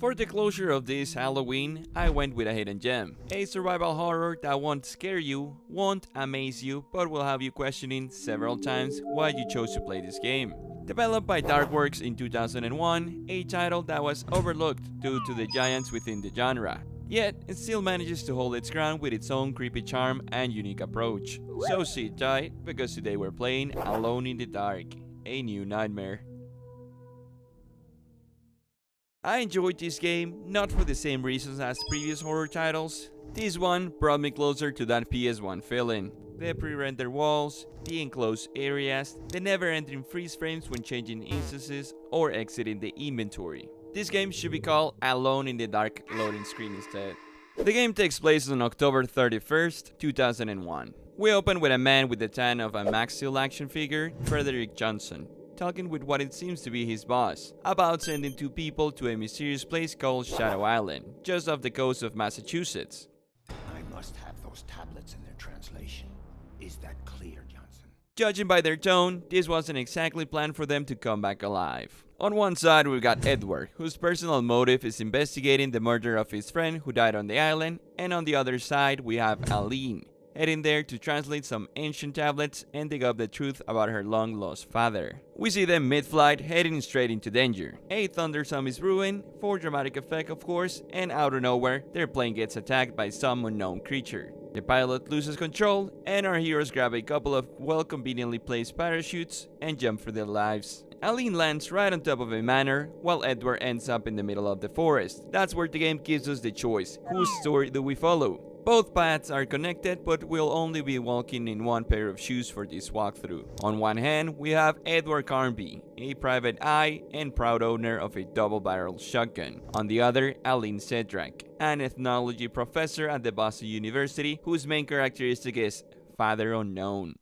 For the closure of this Halloween, I went with a hidden gem. A survival horror that won't scare you, won't amaze you, but will have you questioning several times why you chose to play this game. Developed by Darkworks in 2001, a title that was overlooked due to the giants within the genre. Yet, it still manages to hold its ground with its own creepy charm and unique approach. So sit tight, because today we're playing Alone in the Dark, a new nightmare. I enjoyed this game, not for the same reasons as previous horror titles. This one brought me closer to that PS1 feeling. The pre-rendered walls, the enclosed areas, the never-ending freeze frames when changing instances or exiting the inventory. This game should be called Alone in the Dark loading screen instead. The game takes place on October 31st, 2001. We open with a man with the tan of a Max Steel action figure, Frederick Johnson, talking with what it seems to be his boss, about sending two people to a mysterious place called Shadow Island, just off the coast of Massachusetts. I must have those tablets in their translation. Is that clear, Johnson? Judging by their tone, this wasn't exactly planned for them to come back alive. On one side, we've got Edward, whose personal motive is investigating the murder of his friend who died on the island, and on the other side, we have Aline, heading there to translate some ancient tablets and dig up the truth about her long-lost father. We see them mid-flight heading straight into danger. A thunderstorm is brewing, for dramatic effect of course, and out of nowhere, their plane gets attacked by some unknown creature. The pilot loses control, and our heroes grab a couple of well-conveniently placed parachutes and jump for their lives. Aline lands right on top of a manor, while Edward ends up in the middle of the forest. That's where the game gives us the choice. Whose story do we follow? Both paths are connected, but we'll only be walking in one pair of shoes for this walkthrough. On one hand, we have Edward Carnby, a private eye and proud owner of a double-barrel shotgun. On the other, Aline Sedrak, an ethnology professor at the Boston University, whose main characteristic is Father Unknown.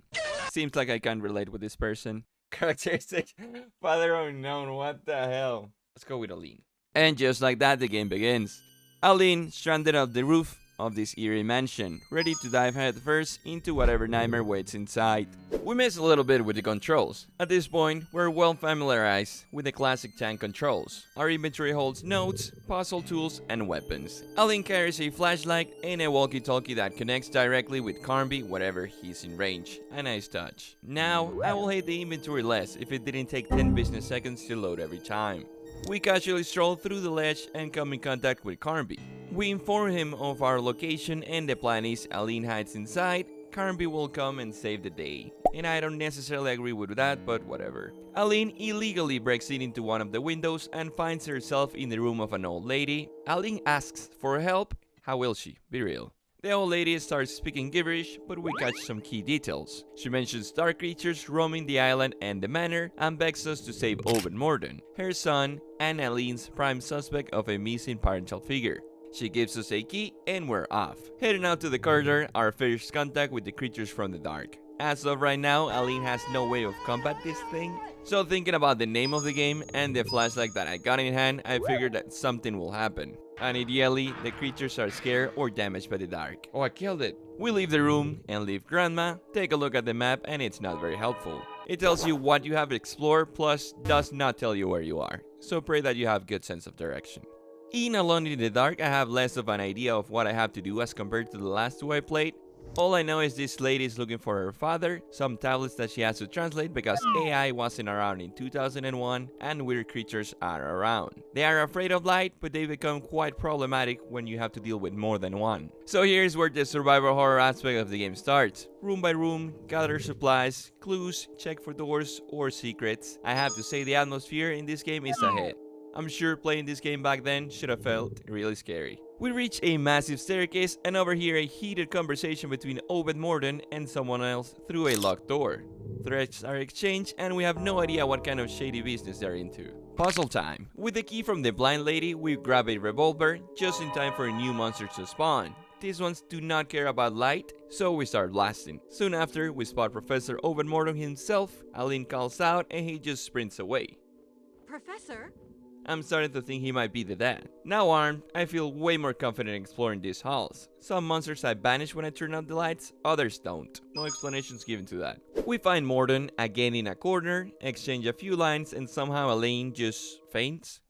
Seems like I can relate with this person. Characteristic, Father Unknown, what the hell? Let's go with Aline. And just like that, the game begins. Aline stranded off the roof of this eerie mansion, ready to dive headfirst into whatever nightmare waits inside. We miss a little bit with the controls. At this point, we're well familiarized with the classic tank controls. Our inventory holds notes, puzzle tools, and weapons. Aline carries a flashlight and a walkie-talkie that connects directly with Carnby whenever he's in range. A nice touch. Now, I will hate the inventory less if it didn't take 10 business seconds to load every time. We casually stroll through the ledge and come in contact with Carnby. We inform him of our location, and the plan is Aline hides inside, Carnby will come and save the day. And I don't necessarily agree with that, but whatever. Aline illegally breaks into one of the windows and finds herself in the room of an old lady. Aline asks for help. How will she? Be real. The old lady starts speaking gibberish, but we catch some key details. She mentions dark creatures roaming the island and the manor, and begs us to save Owen Morden, her son, and Aline's prime suspect of a missing parental figure. She gives us a key, and we're off. Heading out to the corridor, our first contact with the creatures from the dark. As of right now, Aline has no way of combat this thing. So thinking about the name of the game and the flashlight that I got in hand, I figured that something will happen. And ideally, the creatures are scared or damaged by the dark. Oh, I killed it. We leave the room and leave Grandma, take a look at the map, and it's not very helpful. It tells you what you have to explore, plus does not tell you where you are. So pray that you have good sense of direction. In Alone in the Dark, I have less of an idea of what I have to do as compared to the last two I played. All I know is this lady is looking for her father, some tablets that she has to translate because AI wasn't around in 2001 and weird creatures are around. They are afraid of light, but they become quite problematic when you have to deal with more than one. So here's where the survival horror aspect of the game starts. Room by room, gather supplies, clues, check for doors or secrets. I have to say the atmosphere in this game is a hit. I'm sure playing this game back then should have felt really scary. We reach a massive staircase and overhear a heated conversation between Obed Morden and someone else through a locked door. Threats are exchanged and we have no idea what kind of shady business they're into. Puzzle time. With the key from the blind lady, we grab a revolver just in time for a new monster to spawn. These ones do not care about light, so we start blasting. Soon after, we spot Professor Obed Morden himself. Aline calls out and he just sprints away. Professor? I'm starting to think he might be the dad. Now armed, I feel way more confident exploring these halls. Some monsters I banish when I turn on the lights, others don't. No explanations given to that. We find Morden again in a corner, exchange a few lines, and somehow Aline just faints.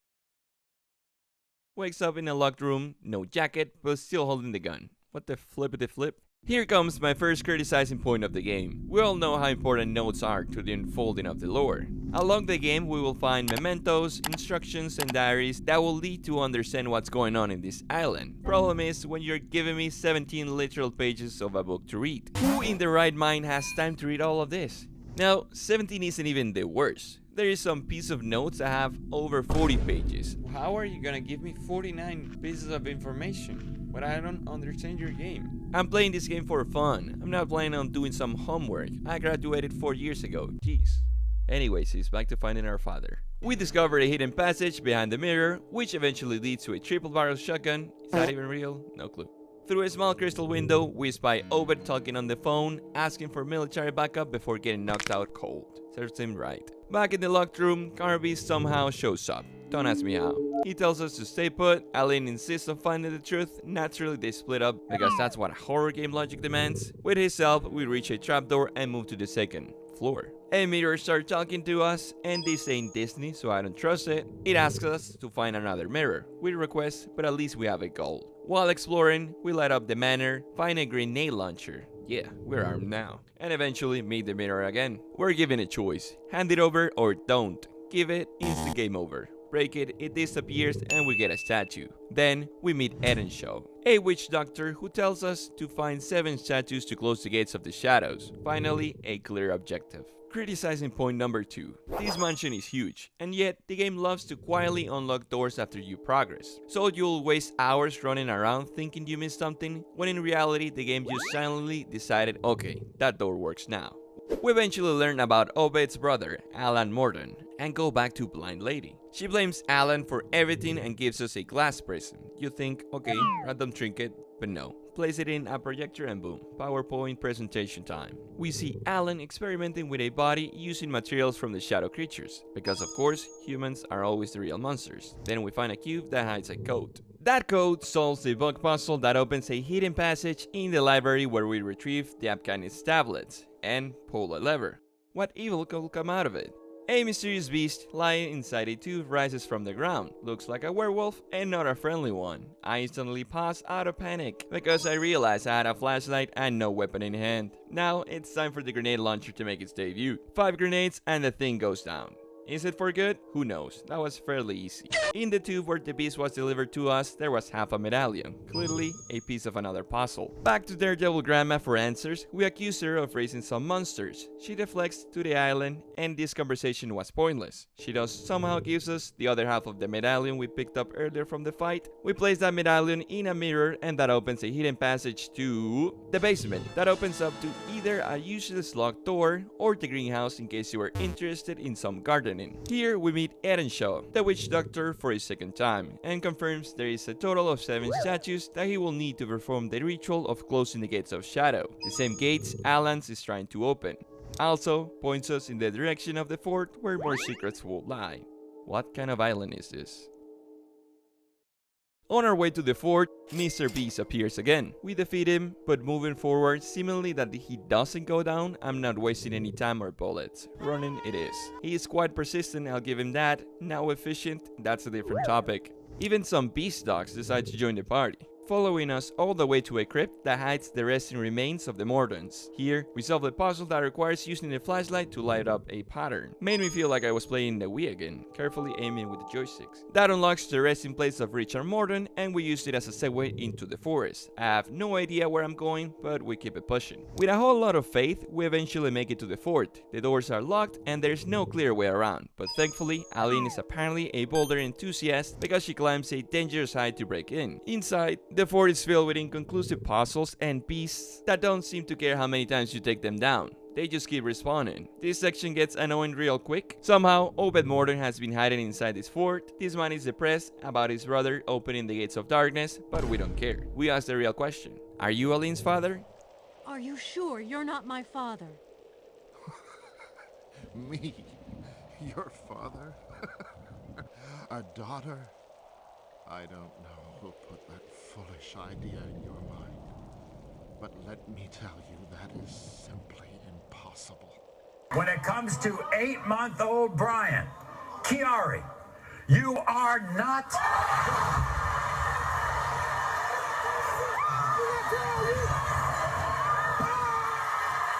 Wakes up in a locked room, no jacket, but still holding the gun. What the flippity flip? Here comes my first criticizing point of the game. We all know how important notes are to the unfolding of the lore. Along the game, we will find mementos, instructions, and diaries that will lead to understand what's going on in this island. Problem is, when you're giving me 17 literal pages of a book to read. Who in their right mind has time to read all of this? Now, 17 isn't even the worst. There is some piece of notes that have over 40 pages. How are you gonna give me 49 pieces of information? But I don't understand your game. I'm playing this game for fun. I'm not planning on doing some homework. I graduated 4 years ago. Jeez. Anyways, he's back to finding our father. We discover a hidden passage behind the mirror, which eventually leads to a triple barrel shotgun. Is that even real? No clue. Through a small crystal window, we spy Obed talking on the phone, asking for military backup before getting knocked out cold. Serves him right. Back in the locked room, Carby somehow shows up. Don't ask me how. He tells us to stay put. Aline insists on finding the truth. Naturally, they split up because that's what horror game logic demands. With his help, we reach a trapdoor and move to the second floor. A mirror starts talking to us, and this ain't Disney, so I don't trust it. It asks us to find another mirror. We request, but at least we have a goal. While exploring, we light up the manor, find a grenade launcher. Yeah, we're armed now. And eventually meet the mirror again. We're given a choice. Hand it over or don't. Give it, instant game over. Break it, it disappears, and we get a statue. Then, we meet Edenshaw, a witch doctor who tells us to find 7 statues to close the gates of the shadows. Finally, a clear objective. Criticizing point number 2. This mansion is huge, and yet the game loves to quietly unlock doors after you progress. So you'll waste hours running around thinking you missed something, when in reality the game just silently decided, okay, that door works now. We eventually learn about Obed's brother, Alan Morton, and go back to Blind Lady. She blames Alan for everything and gives us a glass prison. You think, okay, random trinket, but no. Place it in a projector and boom, PowerPoint presentation time. We see Alan experimenting with a body using materials from the shadow creatures, because of course, humans are always the real monsters. Then we find a cube that hides a code. That code solves the bug puzzle that opens a hidden passage in the library where we retrieve the Apcanist tablets and pull a lever. What evil could come out of it? A mysterious beast lying inside a tube rises from the ground. Looks like a werewolf and not a friendly one. I instantly pause out of panic because I realized I had a flashlight and no weapon in hand. Now it's time for the grenade launcher to make its debut. 5 grenades and the thing goes down. Is it for good? Who knows? That was fairly easy. In the tube where the beast was delivered to us, there was half a medallion. Clearly, a piece of another puzzle. Back to Daredevil Grandma for answers, we accuse her of raising some monsters. She deflects to the island, and this conversation was pointless. She does somehow gives us the other half of the medallion we picked up earlier from the fight. We place that medallion in a mirror, and that opens a hidden passage to the basement. That opens up to either a useless locked door, or the greenhouse in case you are interested in some gardening. Here we meet Edenshaw, the witch doctor, for a second time, and confirms there is a total of 7 statues that he will need to perform the ritual of closing the gates of shadow, the same gates Alan's is trying to open. Also points us in the direction of the fort where more secrets will lie. What kind of island is this? On our way to the fort, Mr. Beast appears again. We defeat him, but moving forward, seemingly that he doesn't go down, I'm not wasting any time or bullets. Running it is. He is quite persistent, I'll give him that. Now efficient, that's a different topic. Even some beast dogs decide to join the party, following us all the way to a crypt that hides the resting remains of the Mortons. Here, we solve a puzzle that requires using a flashlight to light up a pattern. Made me feel like I was playing the Wii again, carefully aiming with the joysticks. That unlocks the resting place of Richard Morton, and we used it as a segue into the forest. I have no idea where I'm going, but we keep it pushing. With a whole lot of faith, we eventually make it to the fort. The doors are locked, and there's no clear way around. But thankfully, Aline is apparently a boulder enthusiast because she climbs a dangerous height to break in. Inside, the fort is filled with inconclusive puzzles and beasts that don't seem to care how many times you take them down. They just keep respawning. This section gets annoying real quick. Somehow, Obed Morton has been hiding inside this fort. This man is depressed about his brother opening the gates of darkness, but we don't care. We ask the real question. Are you Aline's father? Are you sure you're not my father? Me? Your father? A daughter? I don't know who put that foolish idea in your mind, but let me tell you that is simply impossible. When it comes to 8-month-old Brian, Chiari, you are not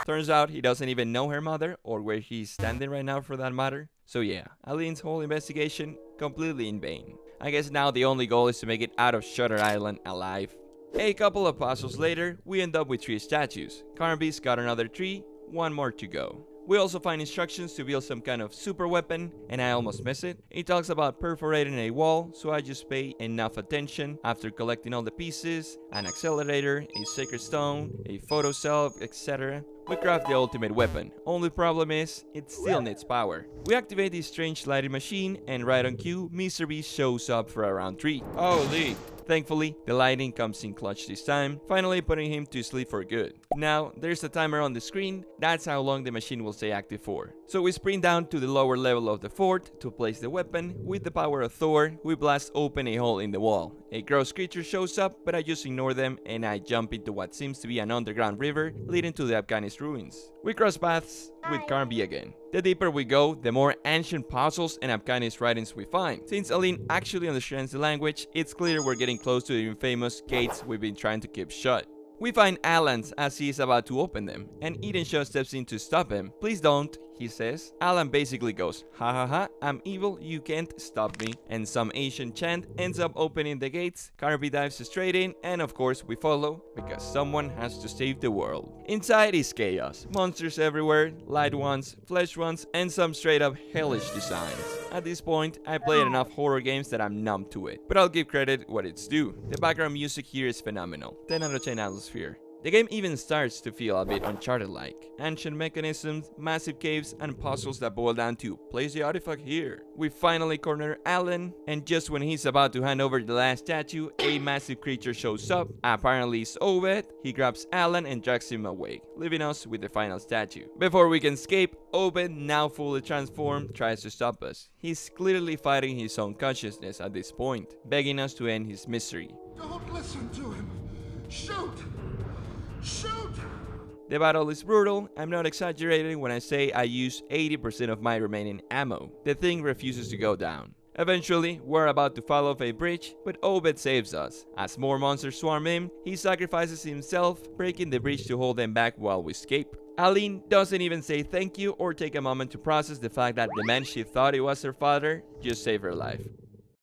Turns out he doesn't even know her mother, or where he's standing right now for that matter. So yeah, Aline's whole investigation completely in vain. I guess now the only goal is to make it out of Shutter Island alive. A couple of puzzles later, we end up with 3 statues. Carnby's got another 3, 1 more to go. We also find instructions to build some kind of super weapon, and I almost miss it. It talks about perforating a wall, so I just pay enough attention. After collecting all the pieces, an accelerator, a sacred stone, a photo cell, etc., we craft the ultimate weapon. Only problem is, it still needs power. We activate this strange lighting machine, and right on cue, Mr. Beast shows up for around 3. Holy! Thankfully, the lighting comes in clutch this time, finally putting him to sleep for good. Now, there's a timer on the screen, that's how long the machine will stay active for. So we sprint down to the lower level of the fort to place the weapon. With the power of Thor, we blast open a hole in the wall. A gross creature shows up, but I just ignore them and I jump into what seems to be an underground river leading to the Afghanis ruins. We cross paths with Carnby again. The deeper we go, the more ancient puzzles and Afghanis writings we find. Since Aline actually understands the language, it's clear we're getting close to the infamous gates we've been trying to keep shut. We find Alan's as he is about to open them, and Eden Shaw steps in to stop him. "Please don't," he says. Alan basically goes, "Ha ha ha, I'm evil, you can't stop me," and some Asian chant ends up opening the gates. Carby dives straight in, and of course we follow, because someone has to save the world. Inside is chaos, monsters everywhere, light ones, flesh ones, and some straight up hellish designs. At this point, I played enough horror games that I'm numb to it, but I'll give credit what it's due. The background music here is phenomenal, 10 out of 10 atmosphere. The game even starts to feel a bit Uncharted-like. Ancient mechanisms, massive caves, and puzzles that boil down to place the artifact here. We finally corner Alan, and just when he's about to hand over the last statue, a massive creature shows up. Apparently it's Obed. He grabs Alan and drags him away, leaving us with the final statue. Before we can escape, Obed, now fully transformed, tries to stop us. He's clearly fighting his own consciousness at this point, begging us to end his misery. Don't listen to him. Shoot! Shoot! The battle is brutal. I'm not exaggerating when I say I use 80% of my remaining ammo. The thing refuses to go down. Eventually, we're about to fall off a bridge, but Obed saves us. As more monsters swarm in, he sacrifices himself, breaking the bridge to hold them back while we escape. Aline doesn't even say thank you or take a moment to process the fact that the man she thought it was her father just saved her life.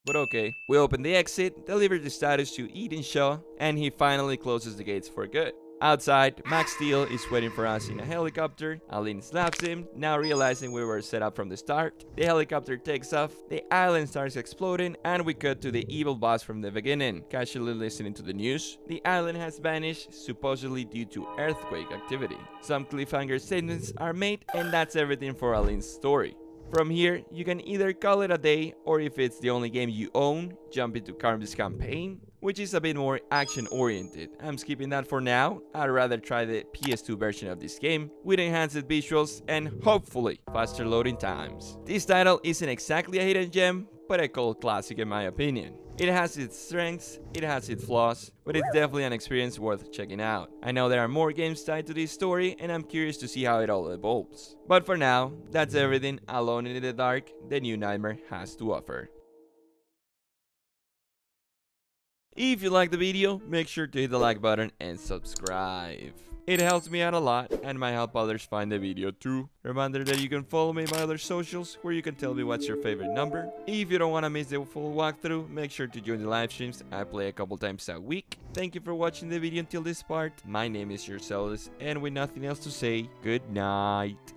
But okay, we open the exit, deliver the status to Eden Shaw, and he finally closes the gates for good. Outside, Max Steel is waiting for us in a helicopter. Aline slaps him, now realizing we were set up from the start. The helicopter takes off, the island starts exploding, and we cut to the evil boss from the beginning. Casually listening to the news, the island has vanished, supposedly due to earthquake activity. Some cliffhanger statements are made, and that's everything for Aline's story. From here, you can either call it a day, or if it's the only game you own, jump into Carby's campaign, which is a bit more action-oriented. I'm skipping that for now. I'd rather try the PS2 version of this game, with enhanced visuals and hopefully faster loading times. This title isn't exactly a hidden gem, but a cult classic in my opinion. It has its strengths, it has its flaws, but it's definitely an experience worth checking out. I know there are more games tied to this story, and I'm curious to see how it all evolves. But for now, that's everything Alone in the Dark, the new Nightmare, has to offer. If you liked the video, make sure to hit the like button and subscribe. It helps me out a lot and might help others find the video too. Reminder that you can follow me on my other socials where you can tell me what's your favorite number. If you don't want to miss the full walkthrough, make sure to join the live streams. I play a couple times a week. Thank you for watching the video until this part. My name is Yourselves, and with nothing else to say, good night.